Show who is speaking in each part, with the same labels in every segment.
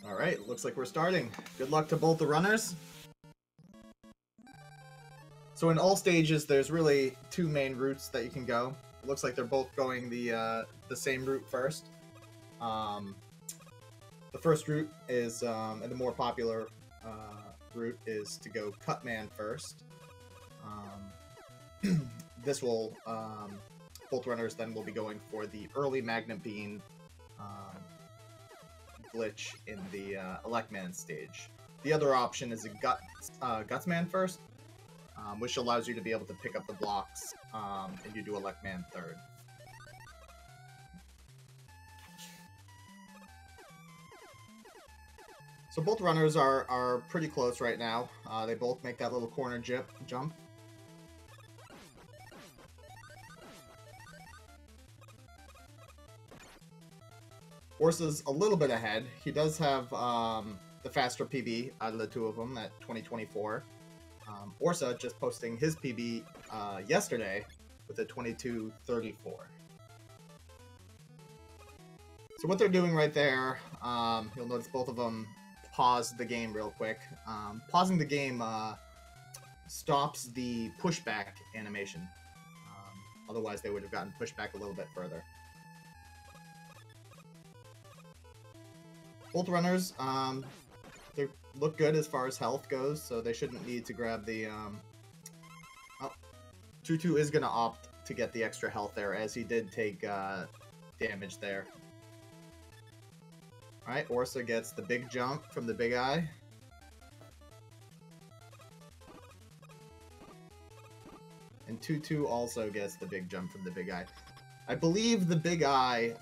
Speaker 1: Alright, looks like we're starting. Good luck to both the runners. So in all stages, there's really two main routes that you can go. It looks like they're both going the same route first. The first route is, and the more popular route is to go Cutman first. This will, both runners then will be going for the early Magnet Beam glitch in the Electman stage. The other option is a Gutsman first, which allows you to be able to pick up the blocks, and you do Electman third. So both runners are pretty close right now. They both make that little corner jump. Orsa's a little bit ahead. He does have the faster PB out of the two of them at 2024. Orsa just posting his PB yesterday with a 22:34. So what they're doing right there, you'll notice both of them pause the game real quick. Pausing the game stops the pushback animation. Otherwise they would have gotten pushed back a little bit further. Both runners, they look good as far as health goes, so they shouldn't need to grab the... Oh, Tootoo is going to opt to get the extra health there, as he did take damage there. Alright, Orsa gets the big jump from the big eye. And Tootoo also gets the big jump from the big eye. I believe the big eye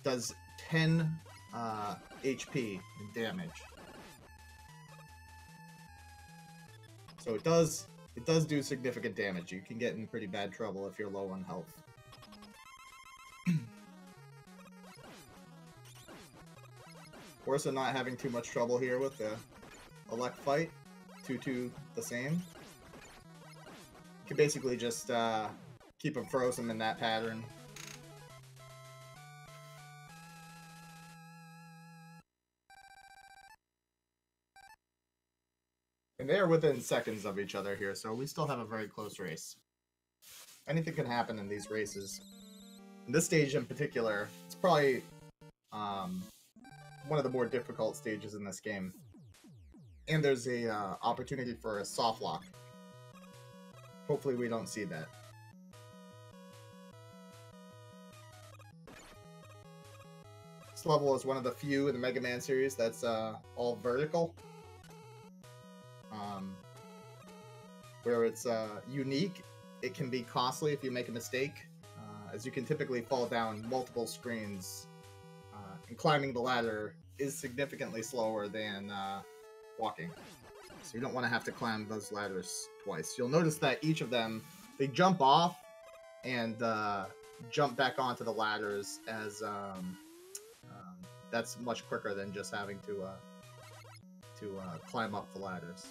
Speaker 1: does 10 HP in damage. So it does do significant damage. You can get in pretty bad trouble if you're low on health. Orsa not having too much trouble here with the elect fight. Tootoo the same. You can basically just keep him frozen in that pattern. And they are within seconds of each other here, so we still have a very close race. Anything can happen in these races. In this stage in particular, it's probably one of the more difficult stages in this game. And there's a opportunity for a soft lock. Hopefully we don't see that. This level is one of the few in the Mega Man series that's all vertical. Where it's unique, it can be costly if you make a mistake, as you can typically fall down multiple screens, and climbing the ladder is significantly slower than walking. So you don't want to have to climb those ladders twice. You'll notice that each of them, they jump off and jump back onto the ladders, as that's much quicker than just having to climb up the ladders.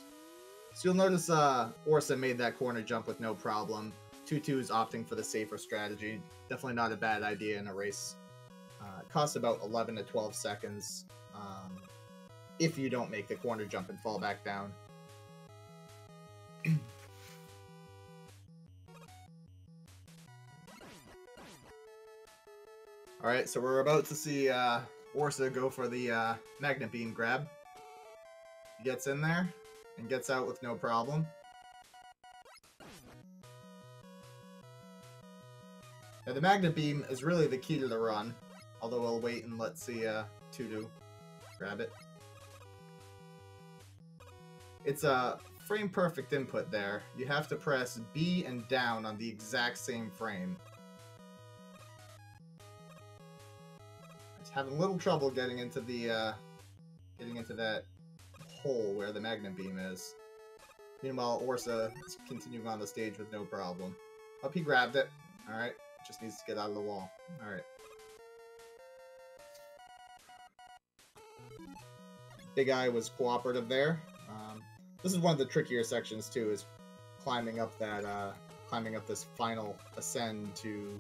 Speaker 1: So you'll notice Orsa made that corner jump with no problem. Tootoo is opting for the safer strategy. Definitely not a bad idea in a race. It costs about 11 to 12 seconds if you don't make the corner jump and fall back down. Alright, so we're about to see Orsa go for the Magnet Beam grab. He gets in there and gets out with no problem. Now the Magnet Beam is really the key to the run, although we'll wait and let's see Tootoo grab it. It's a frame perfect input there. You have to press B and down on the exact same frame. Just having a little trouble getting into the that hole where the Magnet Beam is. Meanwhile, Orsa is continuing on the stage with no problem. Up, he grabbed it. Alright, just needs to get out of the wall. Alright. Big Eye was cooperative there. This is one of the trickier sections too, is climbing up that, climbing up this final ascend to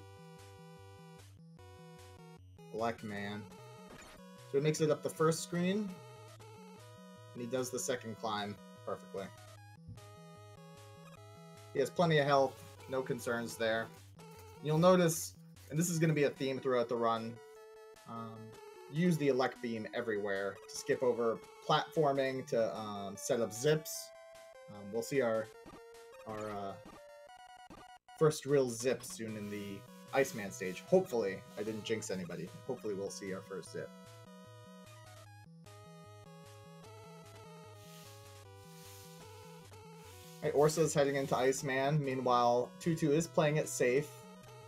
Speaker 1: Electman. So he makes it up the first screen, and he does the second climb perfectly. He has plenty of health, no concerns there. You'll notice, and this is going to be a theme throughout the run, use the elect beam everywhere to skip over platforming, to set up zips. We'll see our first real zip soon in the Iceman stage. Hopefully, I didn't jinx anybody. Hopefully we'll see our first zip. Right, Orsa is heading into Iceman. Meanwhile, Tootoo is playing it safe,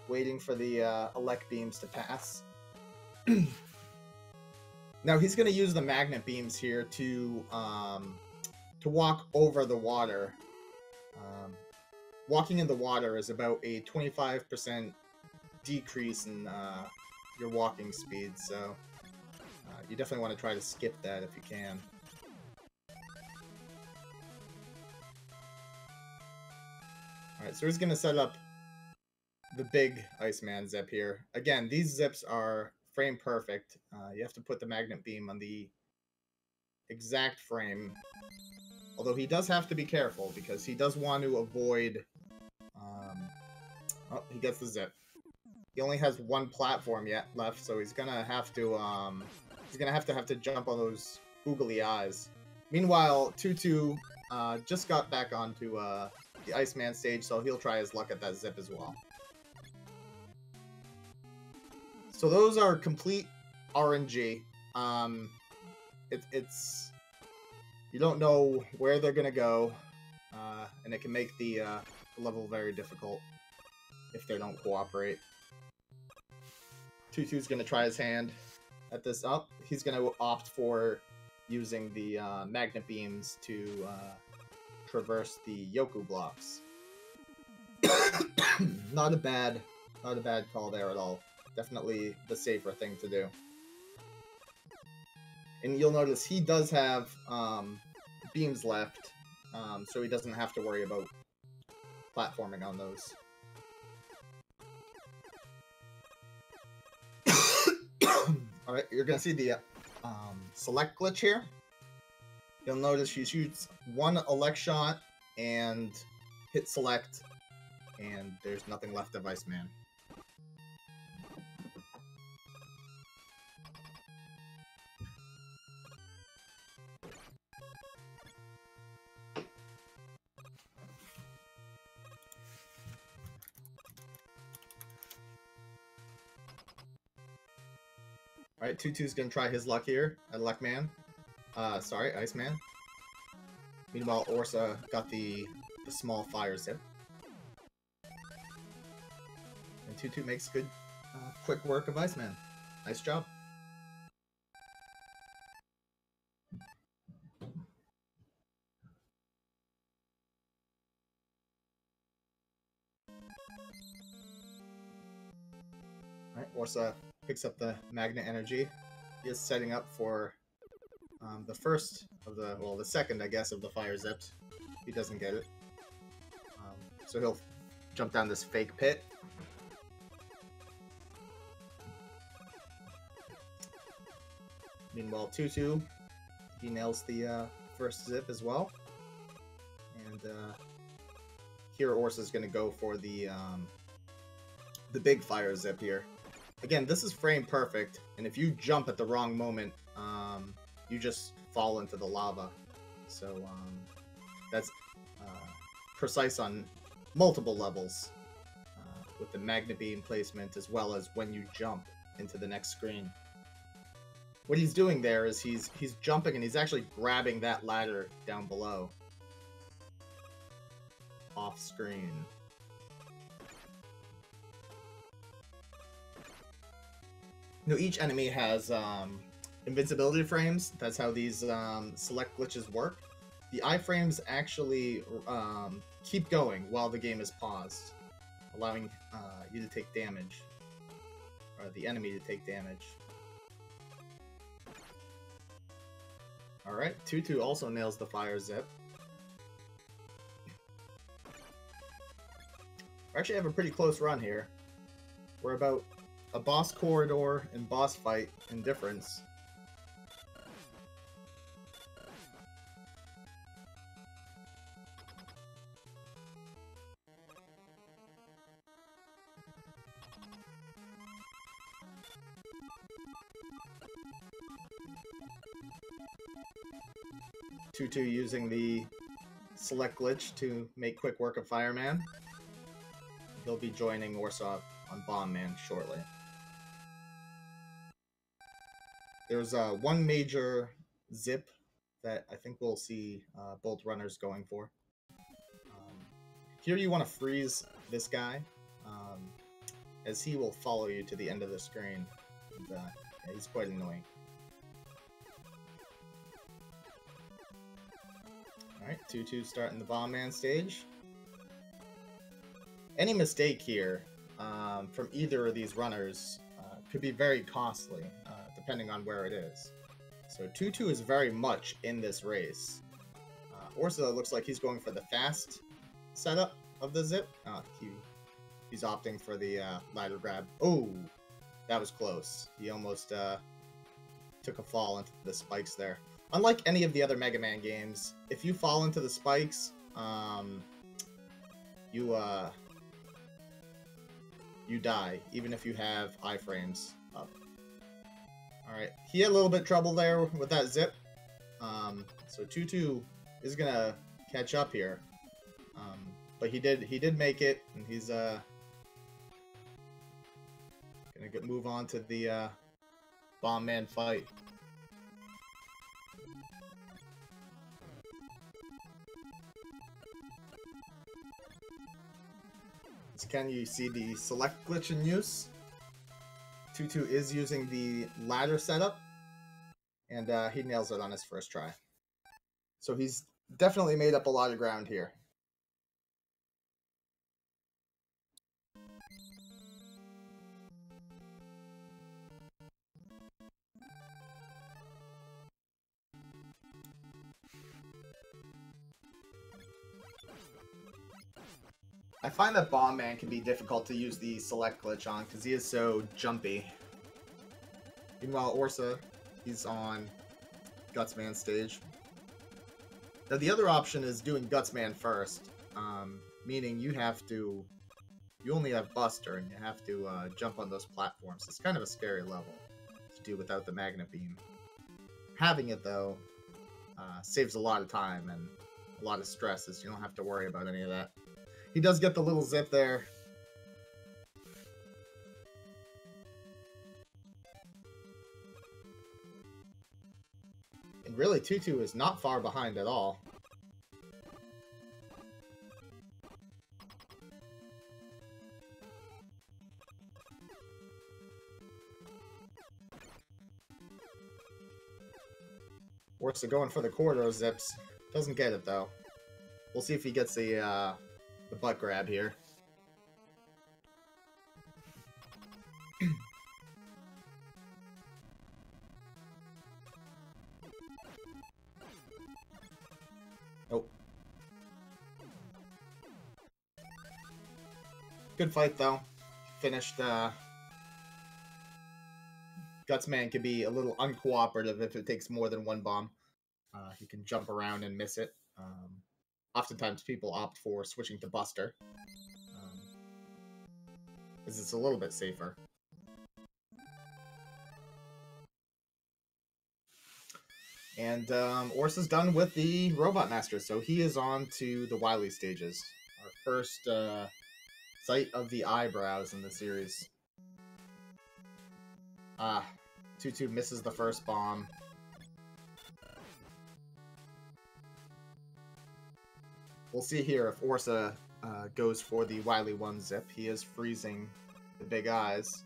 Speaker 1: waiting for the elect beams to pass. Now he's going to use the magnet beams here to walk over the water. Walking in the water is about a 25% decrease in your walking speed, so you definitely want to try to skip that if you can. Alright, so he's going to set up the big Iceman zip here. Again, these zips are frame perfect. You have to put the magnet beam on the exact frame. Although he does have to be careful because he does want to avoid... oh, he gets the zip. He only has one platform yet left, so he's gonna have to have to jump on those googly eyes. Meanwhile, Tootoo just got back onto the Iceman stage, so he'll try his luck at that zip as well. So those are complete RNG. It's you don't know where they're gonna go, and it can make the level very difficult if they don't cooperate. Tootoo's gonna try his hand at this up. He's gonna opt for using the magnet beams to traverse the Yoku blocks. Not a bad call there at all. Definitely the safer thing to do. And you'll notice he does have beams left, so he doesn't have to worry about platforming on those. Alright, you're gonna see the select glitch here. You'll notice she shoots one elect shot and hit select, and there's nothing left of Iceman. Alright, Tootoo's gonna try his luck here at Iceman. Meanwhile, Orsa got the small fire zip. And Tootoo makes good, quick work of Iceman. Nice job. Alright, Orsa picks up the magnet energy. He is setting up for the first of the, well, the second, I guess, of the fire zips. He doesn't get it. So he'll jump down this fake pit. Meanwhile, Tootoo, he nails the first zip as well. And here Orsa's going to go for the big fire zip here. Again, this is frame perfect, and if you jump at the wrong moment, you just fall into the lava. So that's precise on multiple levels with the magnet beam placement, as well as when you jump into the next screen. What he's doing there is he's jumping and he's actually grabbing that ladder down below, off screen. You know, each enemy has invincibility frames. That's how these select glitches work. The iframes actually keep going while the game is paused, allowing you to take damage, or the enemy to take damage. Alright, Tootoo also nails the fire zip. We actually have a pretty close run here. We're about a boss corridor and boss fight in difference. Tootoo using the select glitch to make quick work of Fireman. He'll be joining Orsa on Bomb Man shortly. There's one major zip that I think we'll see both runners going for. Here you want to freeze this guy, as he will follow you to the end of the screen. And, yeah, he's quite annoying. Alright, Tootoo starting the Bomb Man stage. Any mistake here from either of these runners could be very costly, depending on where it is. So Tootoo is very much in this race. Orsa looks like he's going for the fast setup of the zip. He's opting for the ladder grab. Oh, that was close. He almost took a fall into the spikes there. Unlike any of the other Mega Man games, if you fall into the spikes, you die, even if you have iframes up. Alright, he had a little bit of trouble there with that zip. So Tootoo is gonna catch up here. But he did make it, and he's gonna move on to the Bomb Man fight. So can you see the select glitch in use? Tootoo is using the ladder setup, and he nails it on his first try. So he's definitely made up a lot of ground here. I find that Bomb Man can be difficult to use the select glitch on because he is so jumpy. Meanwhile, Orsa, he's on Gutsman stage. Now the other option is doing Gutsman first, meaning you only have Buster and you have to jump on those platforms. It's kind of a scary level to do without the Magnet Beam. Having it though saves a lot of time and a lot of stress, as you don't have to worry about any of that. He does get the little zip there. And really, Tootoo is not far behind at all. Orsa going for the corridor zips. Doesn't get it, though. We'll see if he gets the butt grab here. Oh. Good fight, though. Finished. Gutsman can be a little uncooperative if it takes more than one bomb. He can jump around and miss it. Oftentimes people opt for switching to Buster, because it's a little bit safer. And Orsa's done with the Robot Master, so he is on to the Wily stages. Our first sight of the eyebrows in the series. Tootoo misses the first bomb. We'll see here if Orsa goes for the Wily 1 zip. He is freezing the big eyes.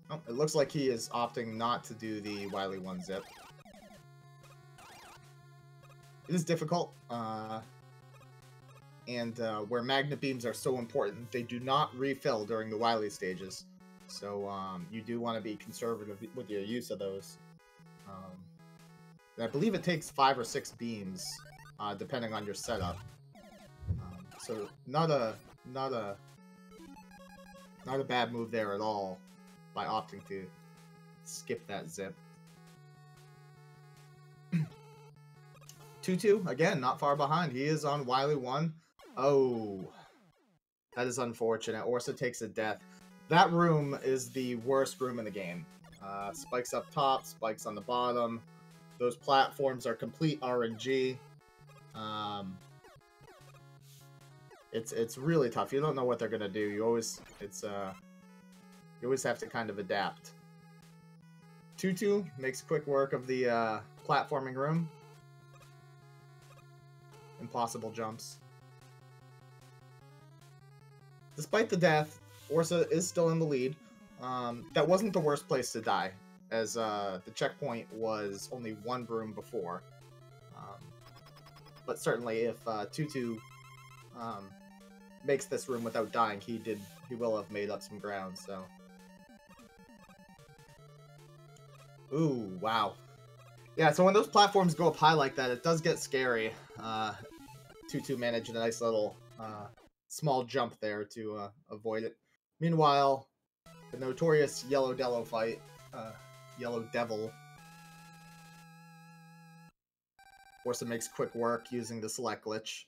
Speaker 1: Oh, it looks like he is opting not to do the Wily 1 zip. It is difficult, and where Magnet Beams are so important, they do not refill during the Wily stages. So you do want to be conservative with your use of those. I believe it takes 5 or 6 beams, depending on your setup. So not a bad move there at all by opting to skip that zip. Tootoo, again, not far behind. He is on Wily 1. Oh, that is unfortunate. Orsa takes a death. That room is the worst room in the game. Spikes up top, spikes on the bottom. Those platforms are complete RNG. It's really tough. You don't know what they're gonna do. You always have to kind of adapt. Tootoo makes quick work of the platforming room. Impossible jumps. Despite the death, Orsa is still in the lead. That wasn't the worst place to die, as the checkpoint was only one broom before. But certainly, if Tootoo makes this room without dying, he will have made up some ground. So, ooh, wow, yeah. So when those platforms go up high like that, it does get scary. Tootoo managed a nice little small jump there to avoid it. Meanwhile, the notorious Yellow Devil fight, Yellow Devil. Orsa makes quick work using the select glitch.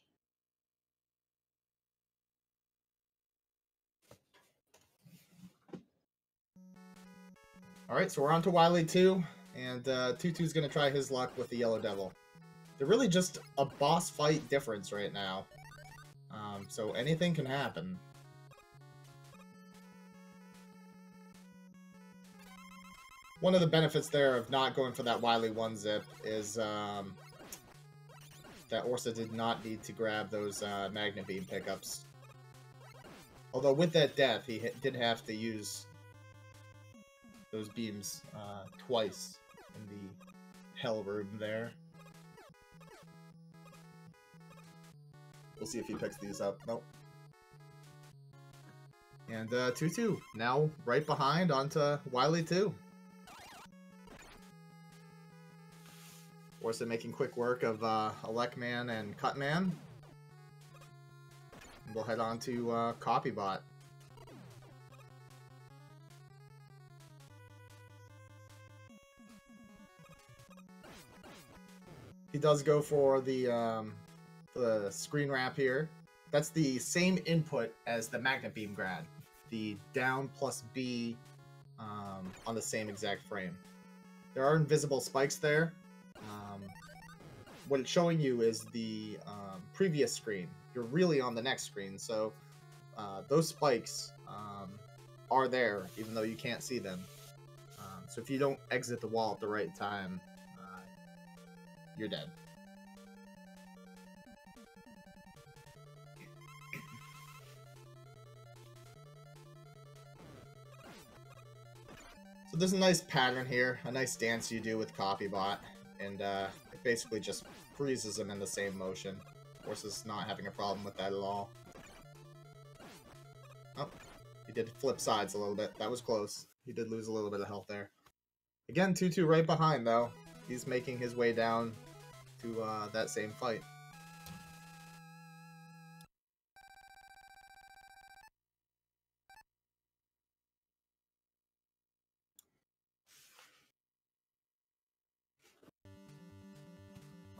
Speaker 1: Alright, so we're on to Wily 2, and Tootoo's gonna try his luck with the Yellow Devil. They're really just a boss fight difference right now. So anything can happen. One of the benefits there of not going for that Wily 1 zip is that Orsa did not need to grab those Magnet Beam pickups. Although with that death, he did have to use those beams twice in the hell room there. We'll see if he picks these up. Nope. And Tootoo now right behind onto Wily 2. Orsa making quick work of Electman and Cutman. And we'll head on to Copybot. He does go for the screen wrap here. That's the same input as the Magnet Beam grad. The down plus B on the same exact frame. There are invisible spikes there. What it's showing you is the previous screen. You're really on the next screen, so those spikes are there, even though you can't see them. So if you don't exit the wall at the right time, you're dead. So there's a nice pattern here, a nice dance you do with Copybot, and it basically just freezes him in the same motion. Orsa's not having a problem with that at all. Oh, he did flip sides a little bit. That was close. He did lose a little bit of health there. Again, Tootoo right behind, though. He's making his way down to that same fight.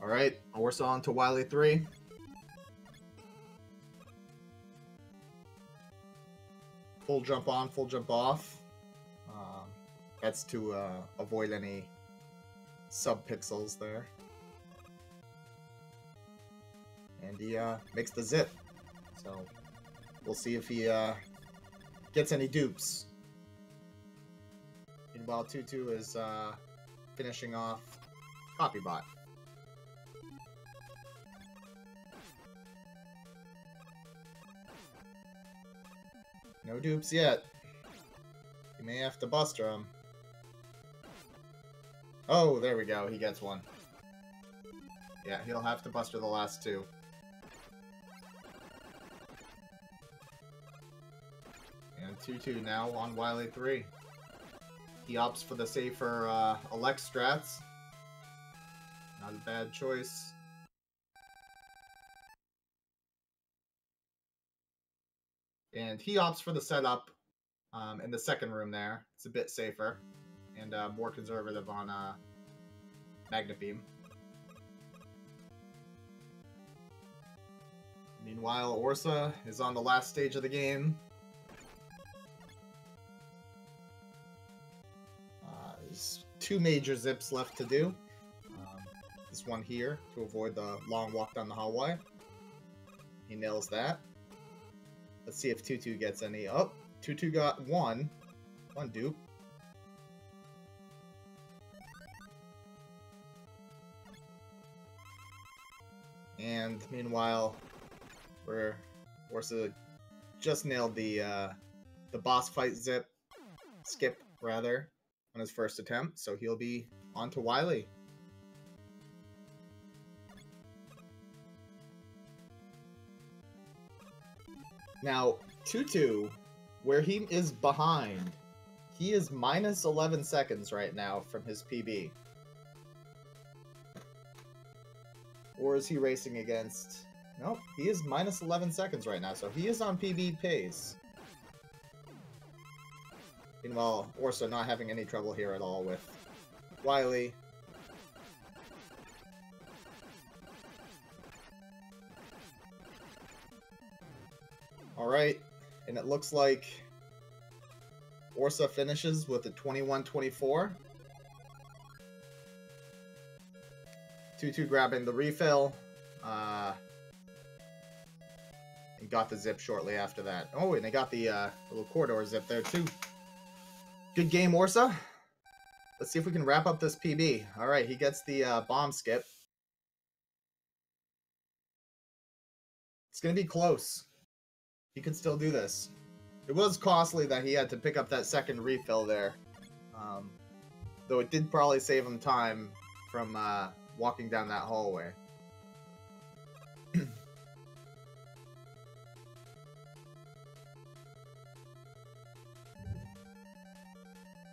Speaker 1: Alright, Orsa on to Wily 3. Full jump on, full jump off. That's to avoid any sub-pixels there. And he makes the zip. So we'll see if he gets any dupes. Meanwhile, Tootoo is finishing off Copybot. No dupes yet. You may have to buster him. Oh, there we go. He gets one. Yeah, he'll have to buster the last two. And Tootoo now on Wily 3. He opts for the safer elect strats. Not a bad choice. And he opts for the setup in the second room there. It's a bit safer and more conservative on Magnet Beam. Meanwhile, Orsa is on the last stage of the game. There's 2 major zips left to do. this one here to avoid the long walk down the hallway. He nails that. Let's see if Tootoo gets any. Oh, Tootoo got one dupe. And meanwhile, Orsa just nailed the boss fight skip rather, on his first attempt, so he'll be on to Wily. Now, Tootoo, where he is behind, he is minus 11 seconds right now from his PB. Or is he racing against... Nope, he is minus 11 seconds right now, so he is on PB pace. Meanwhile, Orsa not having any trouble here at all with Wily. Alright, and it looks like Orsa finishes with a 21-24. Tootoo grabbing the refill. And got the zip shortly after that. Oh, and they got the little corridor zip there too. Good game, Orsa. Let's see if we can wrap up this PB. Alright, he gets the bomb skip. It's going to be close. He can still do this. It was costly that he had to pick up that second refill there. Though it did probably save him time from walking down that hallway.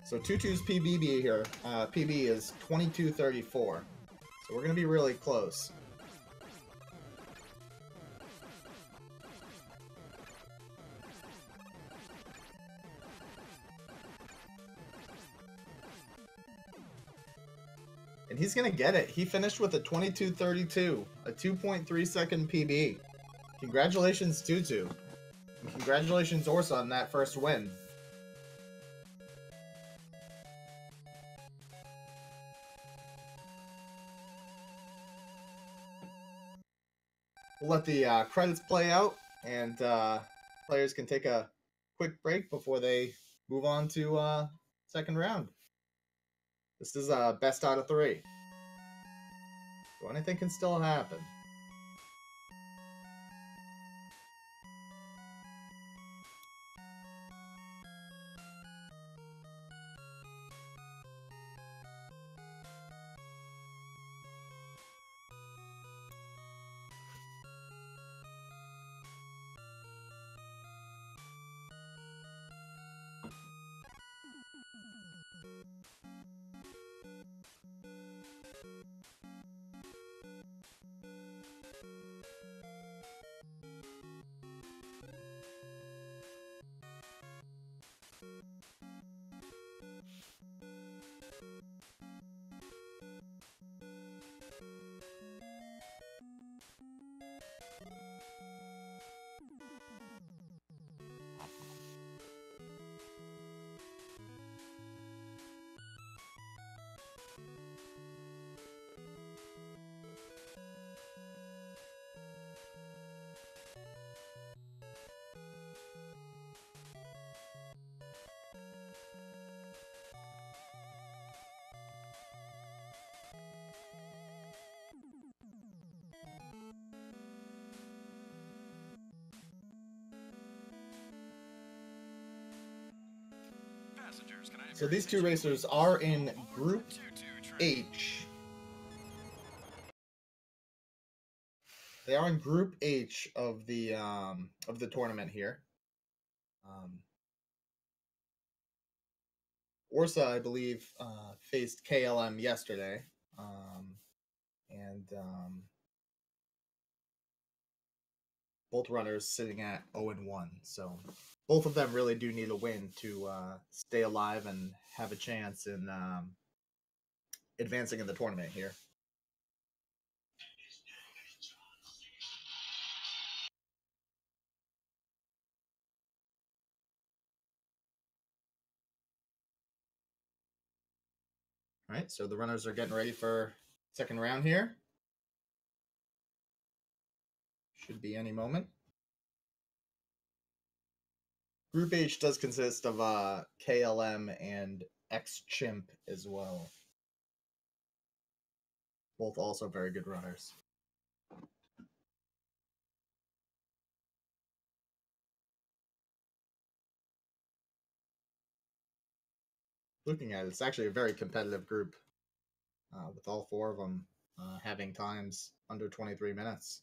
Speaker 1: So Tootoo's PB here, PB is 22:34. So we're going to be really close. And he's going to get it. He finished with a 22:32, a 2.3 second PB. Congratulations, Tootoo. And congratulations, Orsa, on that first win. We'll let the credits play out, and players can take a quick break before they move on to second round. This is best out of 3. So anything can still happen. So these two racers are in Group H. They are in Group H of the tournament here. Orsa, I believe, faced KLM yesterday, and both runners sitting at 0-1. So both of them really do need a win to stay alive and have a chance in advancing in the tournament here. All right, so the runners are getting ready for Second round here. Should be any moment. Group H does consist of KLM and X-Chimp as well. Both also very good runners. Looking at it, it's actually a very competitive group, with all four of them having times under 23 minutes.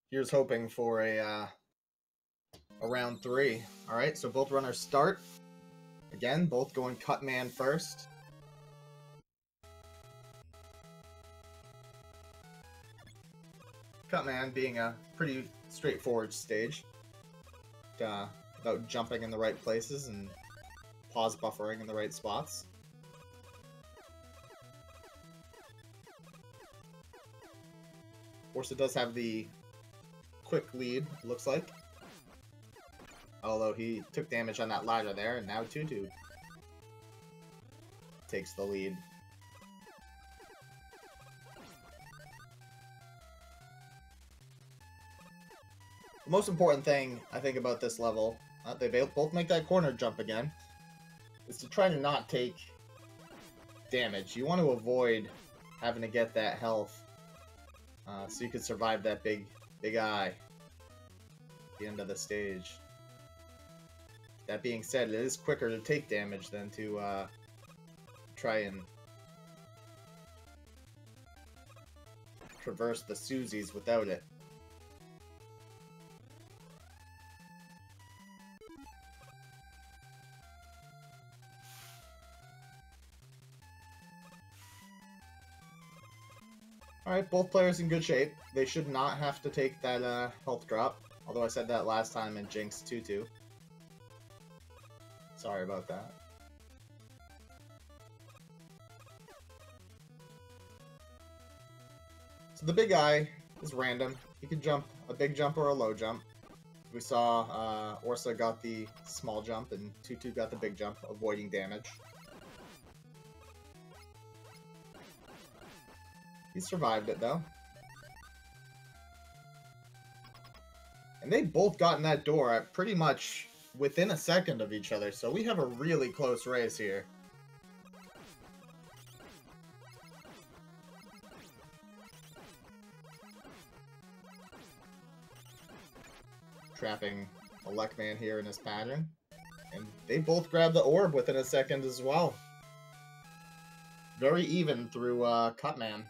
Speaker 1: Here's hoping for a round 3. All right, so both runners start. Again, both going cut man first. Cut man being a pretty straightforward stage. About jumping in the right places and pause buffering in the right spots. Orsa does have the quick lead, it looks like. Although he took damage on that ladder there, and now Tootoo takes the lead. The most important thing, I think, about this level, they both make that corner jump again, is to try to not take damage. You want to avoid having to get that health so you can survive that big eye at the end of the stage. That being said, it is quicker to take damage than to try and traverse the Susies without it. Alright, both players in good shape. They should not have to take that health drop. Although I said that last time and jinxed Tootoo. Sorry about that. So the big eye is random. You can jump a big jump or a low jump. We saw Orsa got the small jump and Tootoo got the big jump, avoiding damage. He survived it, though. And they both got in that door at pretty much within a second of each other, so we have a really close race here. Trapping a Luckman here in his pattern. And they both grabbed the orb within a second as well. Very even through Cutman.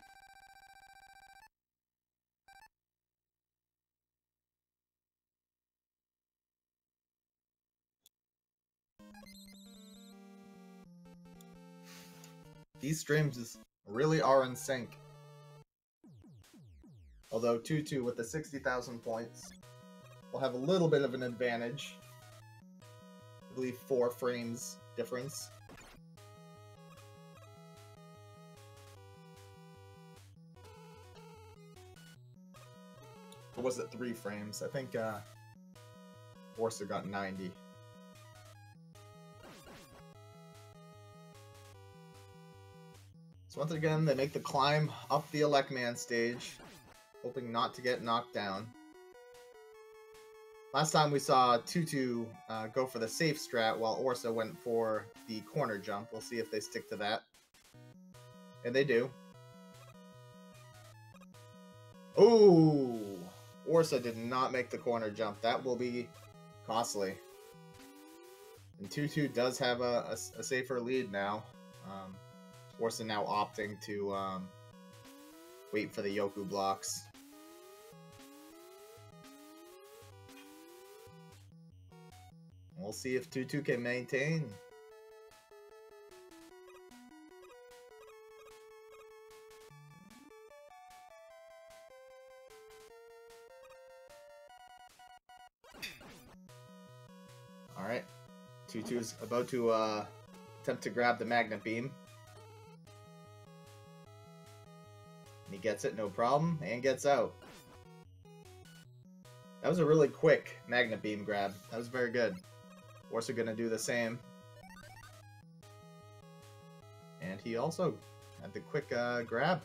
Speaker 1: These streams really are in sync. Although Tootoo with the 60,000 points will have a little bit of an advantage. I believe 4 frames difference. Or was it 3 frames? I think Orsa got 90. So once again, they make the climb up the Electman stage, hoping not to get knocked down. Last time we saw Tootoo go for the safe strat while Orsa went for the corner jump. We'll see if they stick to that. And they do. Ooh! Orsa did not make the corner jump. That will be costly. And Tootoo does have a safer lead now. Orsa now opting to wait for the Yoku blocks. We'll see if Tootoo can maintain. Alright. Tootoo's about to Attempt to grab the magnet beam. And he gets it, no problem, and gets out. That was a really quick magnet beam grab. That was very good. Orsa gonna do the same. And he also had the quick grab.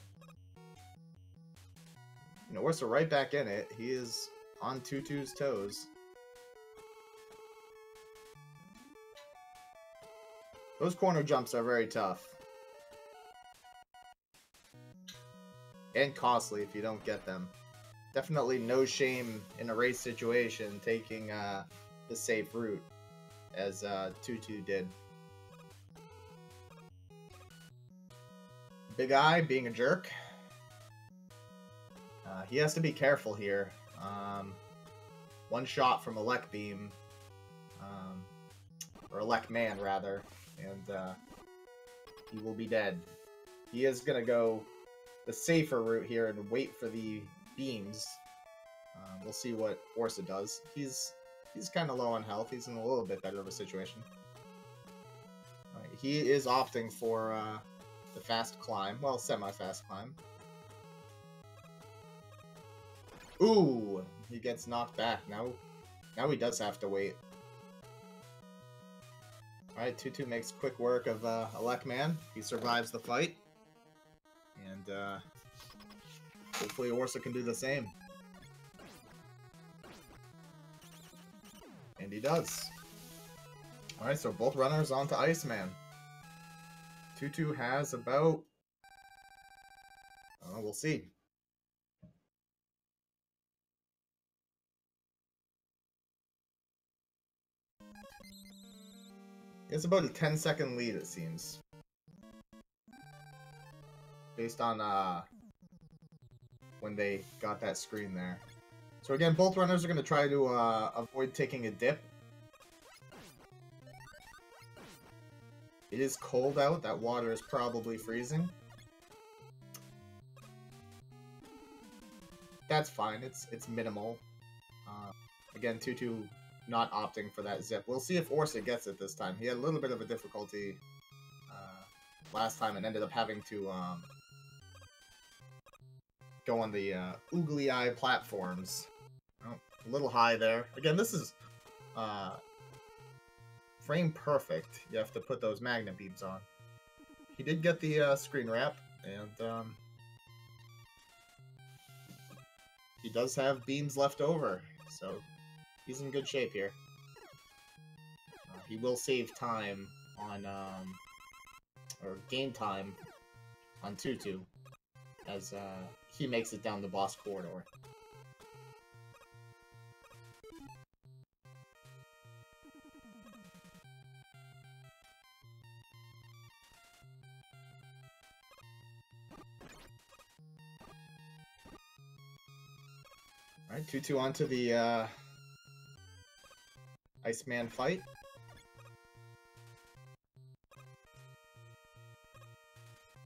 Speaker 1: You know, Orsa right back in it. He is on Tootoo's toes. Those corner jumps are very tough. And costly if you don't get them. Definitely no shame in a race situation taking the safe route, as Tootoo did. Big Eye being a jerk. He has to be careful here. One shot from a Lek Beam, or a Lek Man rather, and he will be dead. He is going to go the safer route here and wait for the beams. We'll see what Orsa does. He's kind of low on health. He's in a little bit better of a situation. Right, he is opting for the fast climb. Well, semi-fast climb. Ooh! He gets knocked back. Now he does have to wait. Alright, Tootoo makes quick work of a Lek Man. He survives the fight. And hopefully Orsa can do the same. And he does. Alright, so both runners onto Iceman. Tootoo has about... we'll see. It's about a 10-second lead, it seems. Based on when they got that screen there. So again, both runners are going to try to avoid taking a dip. It is cold out. That water is probably freezing. That's fine. It's minimal. Again, Tootoo not opting for that zip. We'll see if Orsa gets it this time. He had a little bit of a difficulty last time and ended up having to go on the oogly eye platforms. Oh, a little high there. Again, this is frame perfect. You have to put those magnet beams on. He did get the screen wrap, and he does have beams left over, so he's in good shape here. He will save time on, or gain time on Tootoo as he makes it down the boss corridor. Alright, Tootoo onto the Iceman fight.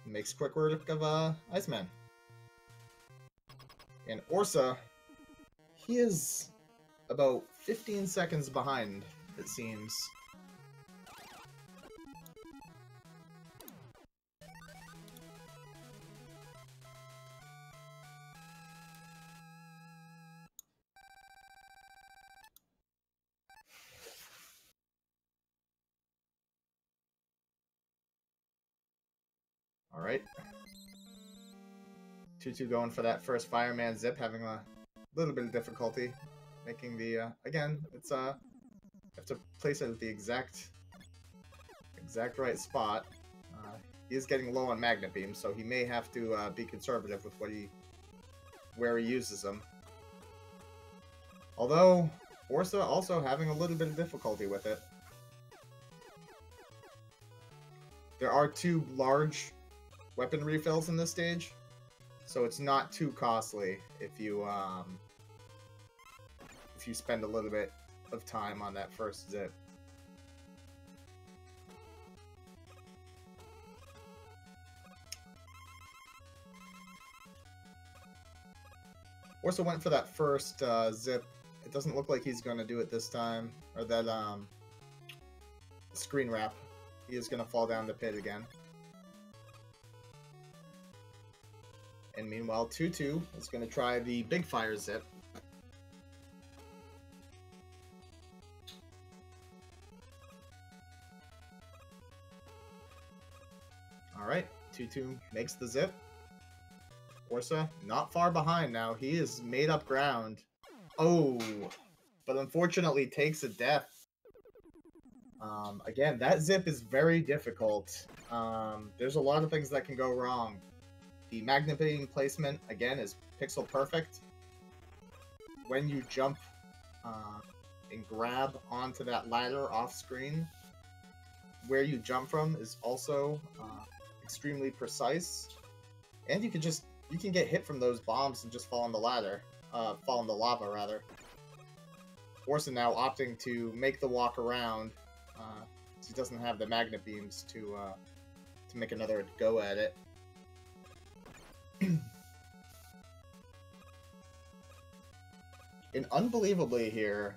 Speaker 1: Makes quick work of Iceman. And Orsa, he is about 15 seconds behind, it seems. Alright. Tootoo going for that first fireman zip, having a little bit of difficulty making the, again, it's, you have to place it at the exact right spot. He is getting low on magnet beams, so he may have to be conservative with where he uses them. Although, Orsa also having a little bit of difficulty with it. There are two large weapon refills in this stage, so it's not too costly if you spend a little bit of time on that first zip. Orsa went for that first zip. It doesn't look like he's going to do it this time, or that screen wrap. he is going to fall down the pit again. And meanwhile, Tootoo is going to try the big fire zip. Alright, Tootoo makes the zip. Orsa, not far behind now. He has made up ground. Oh, but unfortunately takes a death. Again, that zip is very difficult. There's a lot of things that can go wrong. The magnet beam placement, again, is pixel perfect. When you jump and grab onto that ladder off screen, where you jump from is also extremely precise. And you can get hit from those bombs and just fall on the ladder. Fall in the lava, rather. Orsa now opting to make the walk around. So he doesn't have the magnet beams to make another go at it. And unbelievably here,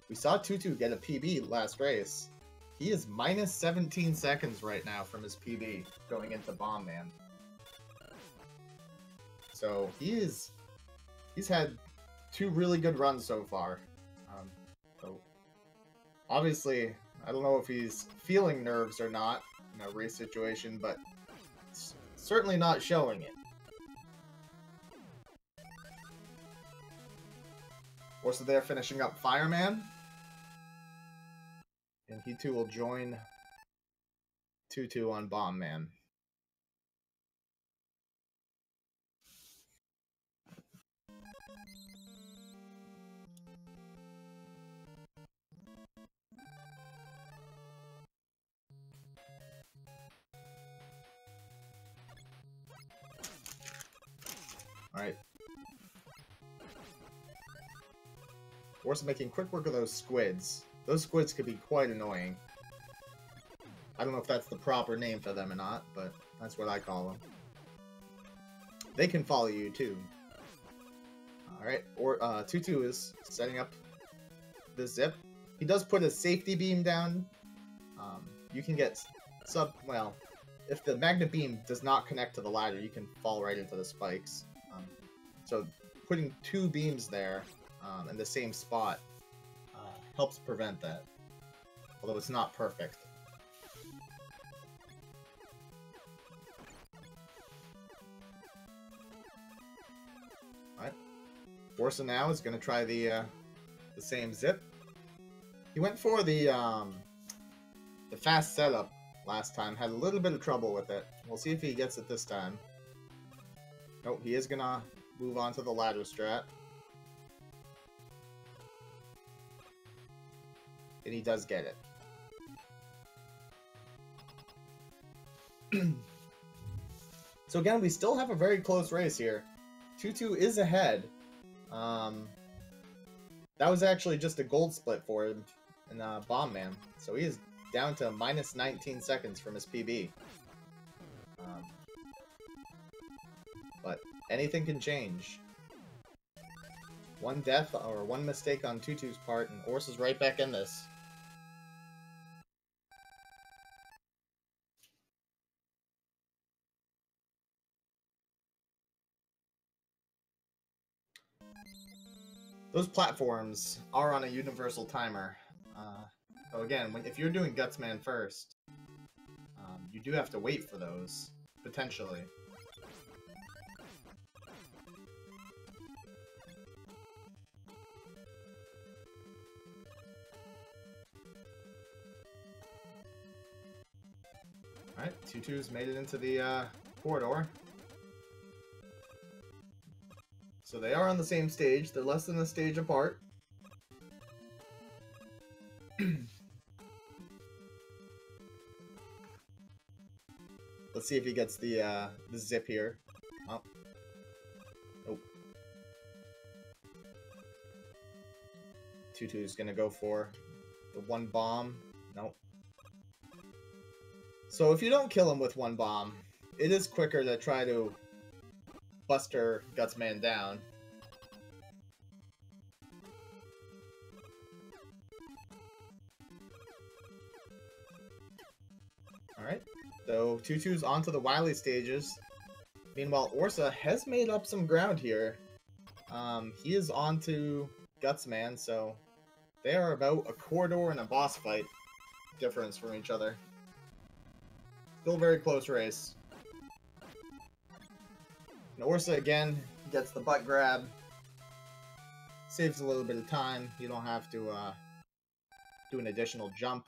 Speaker 1: we saw Tootoo get a PB last race. He is minus 17 seconds right now from his PB going into Bomb Man. So he's had 2 really good runs so far. So obviously, I don't know if he's feeling nerves or not in a race situation, but it's certainly not showing it. Orsa there finishing up Fireman. And he too will join Tootoo on Bomb Man. Alright. Orsa making quick work of those squids. Those squids could be quite annoying. I don't know if that's the proper name for them or not, but that's what I call them. They can follow you too. Alright, Tootoo is setting up the zip. He does put a safety beam down. You can get well, if the magnet beam does not connect to the ladder, you can fall right into the spikes. So putting 2 beams there in the same spot helps prevent that, although it's not perfect. Alright, Orsa now is going to try the same zip. He went for the fast setup last time, had a little bit of trouble with it. We'll see if he gets it this time. Nope, he is going to move on to the ladder strat. And he does get it. So again, we still have a very close race here. Tootoo is ahead. That was actually just a gold split for him in Bomb Man. So he is down to minus 19 seconds from his PB. But anything can change. One death or one mistake on Tootoo's part, and Orsa's right back in this. Those platforms are on a universal timer. So again, if you're doing Gutsman first, you do have to wait for those, potentially. Alright, Tootoo's made it into the corridor. So they are on the same stage. They're less than a stage apart. Let's see if he gets the zip here. Oh. Nope. Tootoo's gonna go for the 1 bomb. Nope. So if you don't kill him with 1 bomb, it is quicker to try to Buster Gutsman down. Alright, so Tootoo's onto the Wily stages. Meanwhile, Orsa has made up some ground here. He is on to Gutsman, so they are about a corridor and a boss fight difference from each other. Still a very close race. And Orsa, again, gets the butt grab. Saves a little bit of time. You don't have to do an additional jump.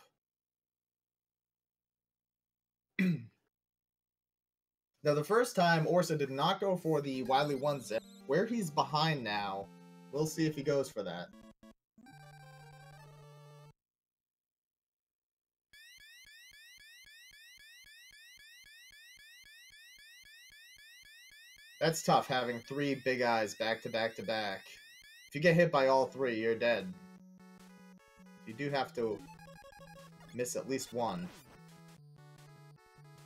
Speaker 1: Now, the first time, Orsa did not go for the Wily 1 zip. Where he's behind now, we'll see if he goes for that. That's tough, having 3 big eyes back to back to back. If you get hit by all 3, you're dead. You do have to miss at least one.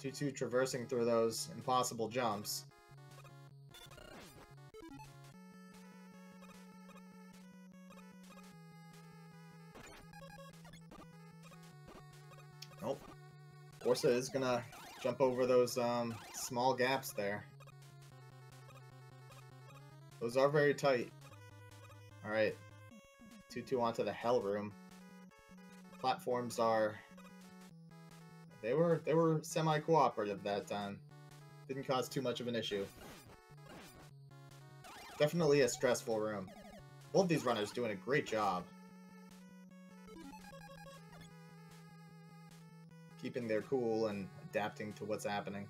Speaker 1: Tootoo traversing through those impossible jumps. Nope. Orsa is gonna jump over those small gaps there. Those are very tight. Alright. Tootoo onto the Hell Room. Platforms are... They were semi-cooperative that time. Didn't cause too much of an issue. Definitely a stressful room. Both these runners doing a great job. Keeping their cool and adapting to what's happening.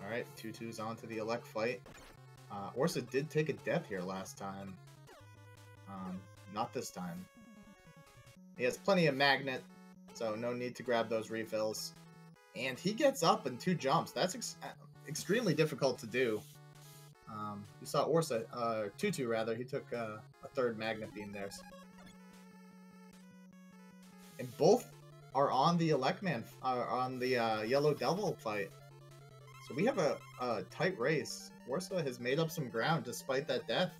Speaker 1: Alright, Tootoo's onto the Elect fight. Orsa did take a death here last time. Not this time. He has plenty of magnet, so no need to grab those refills. And he gets up in 2 jumps. That's extremely difficult to do. You saw Orsa, Tootoo rather, he took a 3rd magnet beam there. And both are on the Electman, on the Yellow Devil fight. So we have a tight race. Orsa has made up some ground despite that death.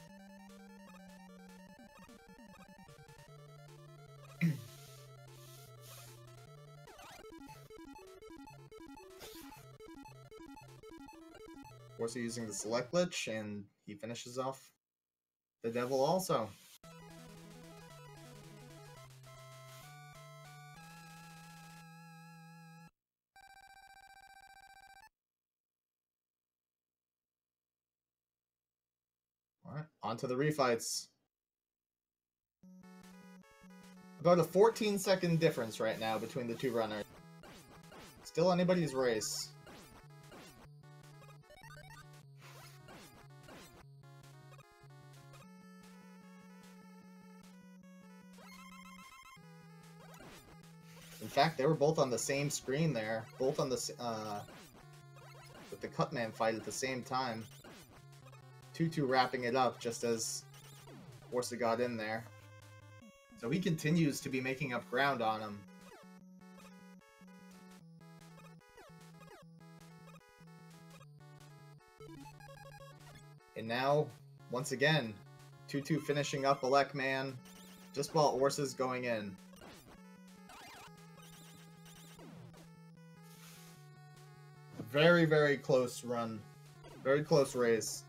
Speaker 1: Orsa using the Select Glitch, and he finishes off the Devil also. Alright, on to the refights. About a 14-second difference right now between the 2 runners. Still anybody's race. In fact, they were both on the same screen there. Both on the with the Cutman fight at the same time. Tootoo wrapping it up just as Orsa got in there. So he continues to be making up ground on him. And now, once again, Tootoo finishing up Electman just while Orsa's going in. Very, very close run. Very close race.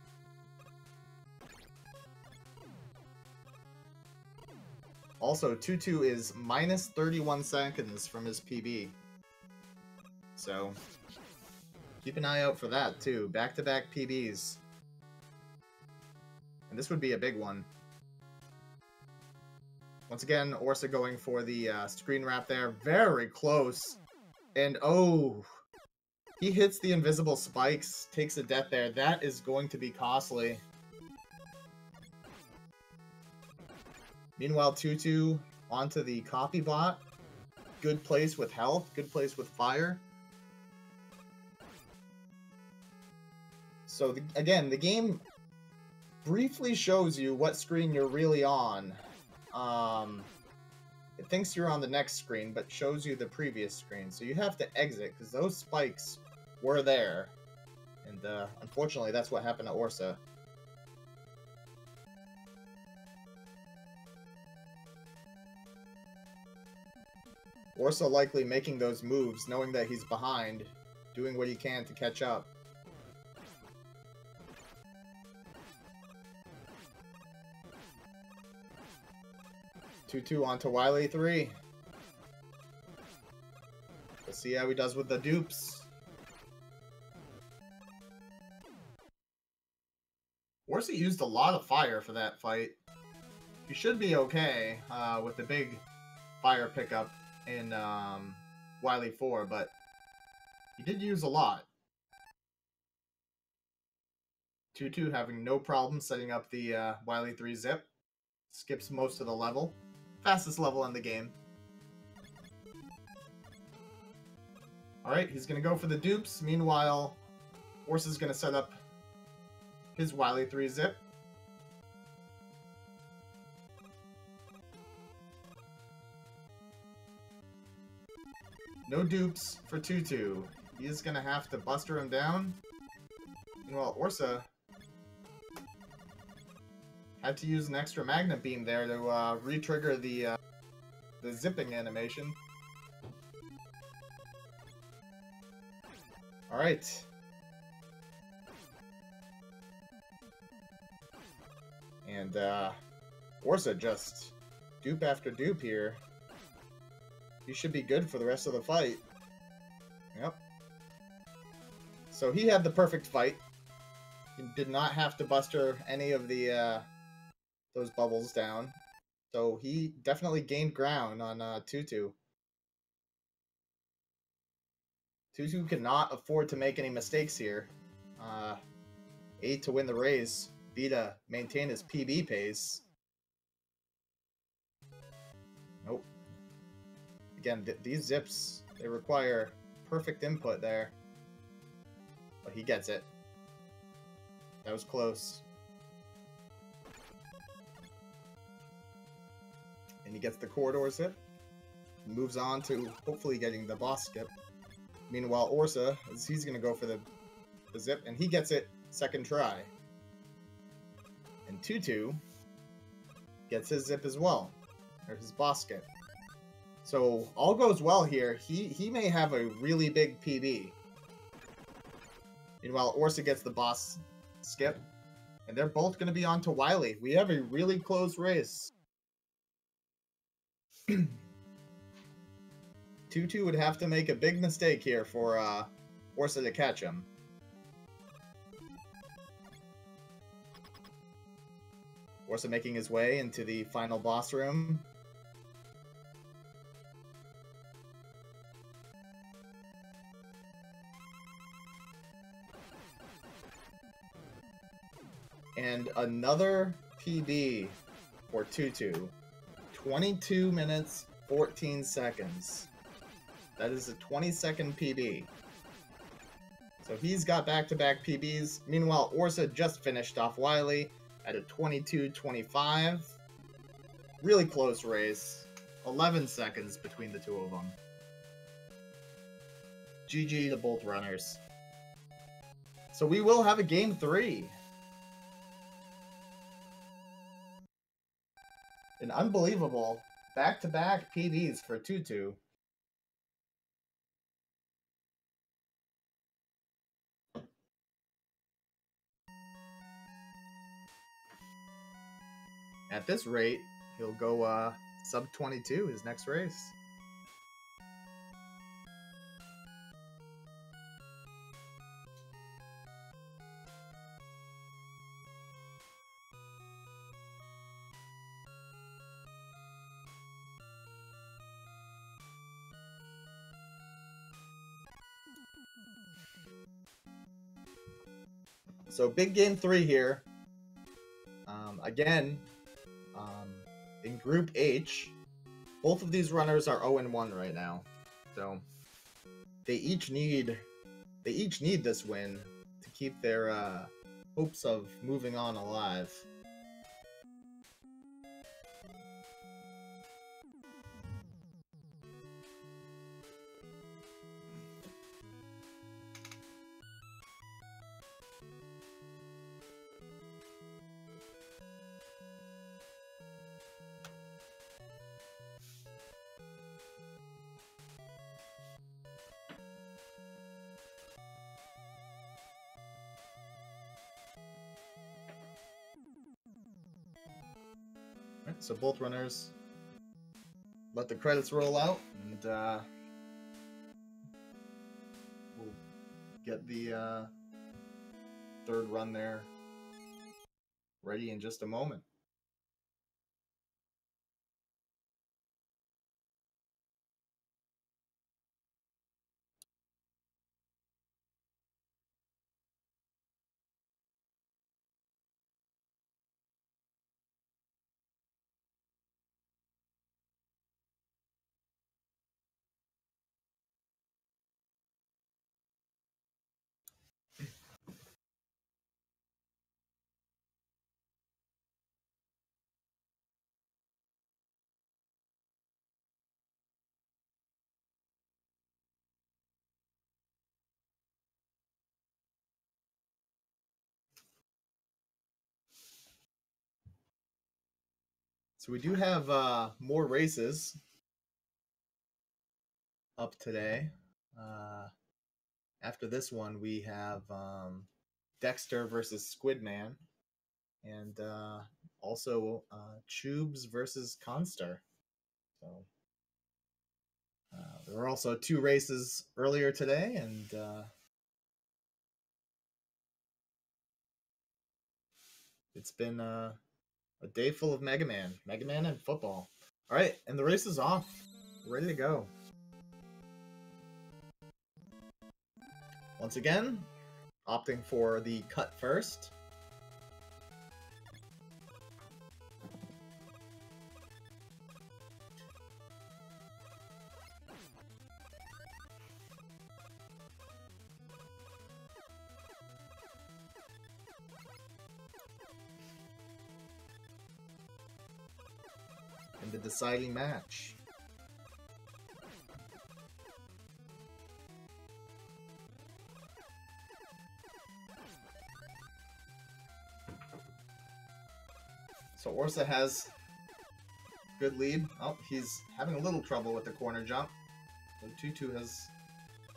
Speaker 1: Also, Tootoo is minus 31 seconds from his PB. So, keep an eye out for that, too. Back-to-back PBs. And this would be a big one. Once again, Orsa going for the screen wrap there. Very close. And, oh... He hits the invisible spikes, takes a death there. That is going to be costly. Meanwhile, Tootoo onto the copy bot. Good place with health, good place with fire. So, again, the game briefly shows you what screen you're really on. It thinks you're on the next screen, but shows you the previous screen. So you have to exit, because those spikes were there. And unfortunately, that's what happened to Orsa. Orsa likely making those moves, knowing that he's behind, doing what he can to catch up. Tootoo onto Wily 3. We'll see how he does with the dupes. Orsa used a lot of fire for that fight. He should be okay with the big fire pickup in Wily 4, but he did use a lot. Tootoo having no problem setting up the Wily 3 zip. Skips most of the level. Fastest level in the game. Alright, he's going to go for the dupes. Meanwhile, Orsa's going to set up his Wily 3 zip. No dupes for Tootoo. He is going to have to buster him down. Meanwhile, Orsa had to use an extra magnet beam there to re-trigger the zipping animation. Alright. And Orsa just dupe after dupe here. He should be good for the rest of the fight. Yep. So he had the perfect fight. He did not have to buster any of the those bubbles down. So he definitely gained ground on Tootoo. Tootoo cannot afford to make any mistakes here. A to win the race, B to maintain his PB pace. Nope. Again, these zips, they require perfect input there. But he gets it. That was close. And he gets the corridor zip. Moves on to hopefully getting the boss skip. Meanwhile, Orsa, he's going to go for the zip, and he gets it second try. And Tootoo gets his zip as well, or his boss skip. So all goes well here. He may have a really big PB. Meanwhile, Orsa gets the boss skip, and they're both going to be on to Wily. We have a really close race. Tootoo would have to make a big mistake here for Orsa to catch him. Orsa making his way into the final boss room. And another PB for Tootoo. 22 minutes, 14 seconds. That is a 20-second PB. So he's got back-to-back PBs. Meanwhile, Orsa just finished off Wily at a 22-25. Really close race. 11 seconds between the two of them. GG to both runners. So we will have a game 3. An unbelievable back-to-back PBs for Tootoo. At this rate, he'll go sub 22 his next race. So big game 3 here. Again, in Group H, both of these runners are 0-1 right now. So they each need this win to keep their hopes of moving on alive. So both runners let the credits roll out, and we'll get the third run there ready in just a moment. So we do have more races up today. After this one, we have Dexter versus Squidman, and also Tubes versus Constar. So there were also 2 races earlier today, and it's been a day full of Mega Man and football. All right, and the race is off. We're ready to go. Once again, opting for the cut first. In the deciding match. So Orsa has good lead. Oh, he's having a little trouble with the corner jump. So Tootoo has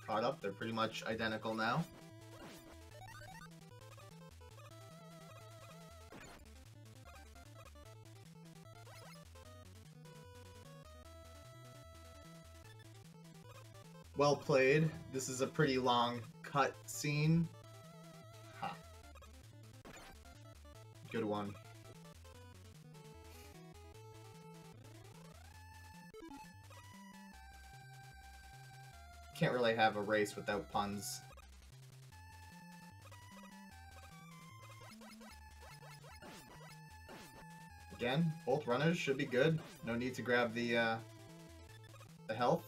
Speaker 1: caught up. They're pretty much identical now. Well played. This is a pretty long cut scene. Ha. Good one. Can't really have a race without puns. Again, both runners should be good. No need to grab the health.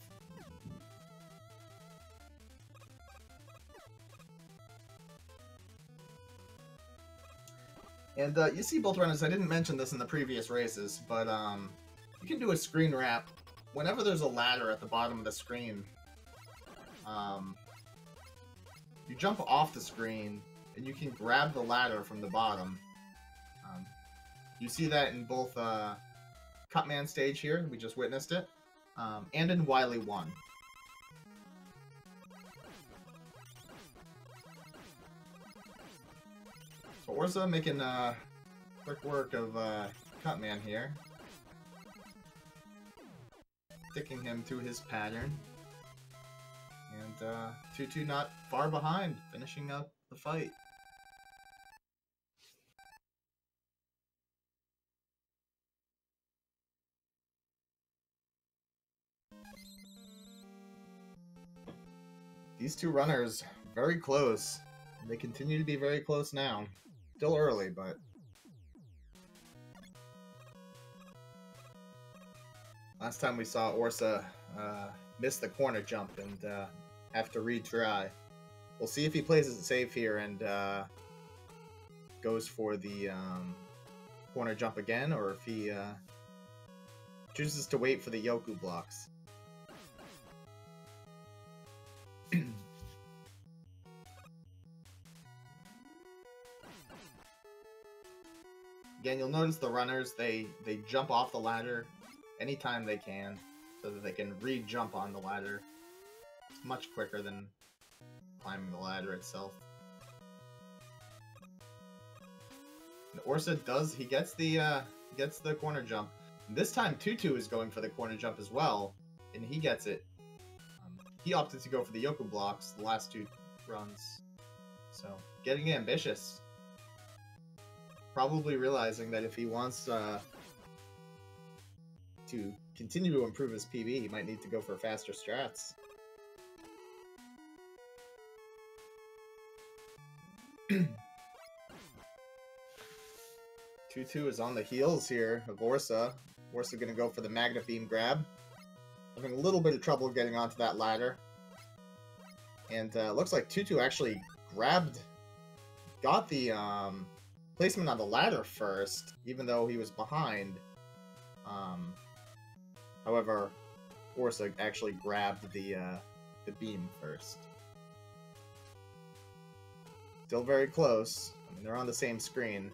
Speaker 1: And you see both runners, I didn't mention this in the previous races, but you can do a screen wrap whenever there's a ladder at the bottom of the screen. You jump off the screen, and you can grab the ladder from the bottom. You see that in both Cutman stage here, we just witnessed it, and in Wily 1. So Orsa making quick work of Cutman here. Sticking him to his pattern. And Tootoo not far behind, finishing up the fight. These 2 runners, very close. They continue to be very close now. Still early, but... Last time we saw Orsa miss the corner jump and have to retry. We'll see if he plays it safe here and goes for the corner jump again, or if he chooses to wait for the Yoku blocks. Again, you'll notice the runners, they jump off the ladder anytime they can, so that they can re-jump on the ladder. It's much quicker than climbing the ladder itself. And Orsa does, he gets the corner jump. This time, Tootoo is going for the corner jump as well, and he gets it. He opted to go for the Yoku blocks the last 2 runs. So, getting ambitious. Probably realizing that if he wants to continue to improve his PB, he might need to go for faster strats. Tootoo is on the heels here of Orsa. Orsa gonna go for the Magnet Beam grab. Having a little bit of trouble getting onto that ladder. And looks like Tootoo actually got the placement on the ladder first, even though he was behind. However, Orsa actually grabbed the beam first. Still very close. I mean, they're on the same screen.